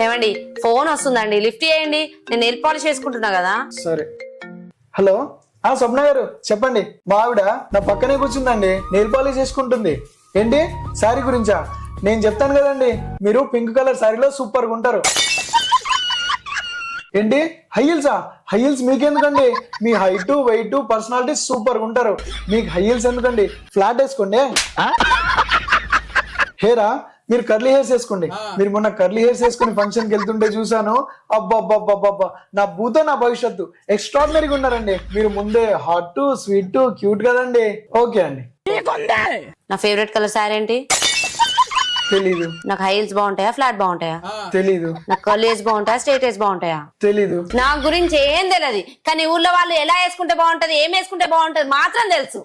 ఏమండి ఫోన్ వస్తుందండి, లిఫ్ట్ చేయండి. నేను నెయిల్ పాలిష్ చేసుకుంటున్నా కదా. సరే. హలో, స్వప్న గారు చెప్పండి. మా ఆవిడ నా పక్కనే కూర్చుందండి, నెయిల్ పాలిష్ చేసుకుంటుంది. ఏంటి శారీ గురించా? నేను చెప్తాను కదండి, మీరు పింక్ కలర్ శారీలో సూపర్ గా ఉంటారు. ఏంటి హై హీల్సా? హై హీల్స్ మీకెందుకండి? మీ హైట్ వెయిట్ పర్సనాలిటీ సూపర్ గా ఉంటారు. మీకు హై హీల్స్ ఎందుకండి? ఫ్లాట్ వేసుకోండి. హేరా, మీరు కర్లీ హెయిర్స్ వేసుకోండి. మీరు మొన్న కర్లీ హెయిర్స్ వేసుకుని ఫంక్షన్ కి వెళ్తుంటే చూసాను. అబ్బబ్బబ్బబ్బబ్బా, నా భూతో నా భవిష్యత్తు ఎక్స్ట్రాడినరీగా ఉన్నారండి. మీరు ముందే హాట్ స్వీట్ క్యూట్ కదండి. ఓకే అండి. నా ఫేవరెట్ కలర్ శారీ ఏంటి? తెలీదు. నాకు హై హీల్స్ బాగుంటాయా, ఫ్లాట్ బాగుంటాయా? తెలీదు. నాకు కర్లీ హెయిర్స్ బాగుంటాయా, స్ట్రైట్ హెయిర్స్ బాగుంటాయా? తెలీదు. నా గురించి ఏం తెలియదు, కానీ ఊళ్ళో వాళ్ళు ఎలా వేసుకుంటే బాగుంటది, ఏం వేసుకుంటే బాగుంటది మాత్రం తెలుసు.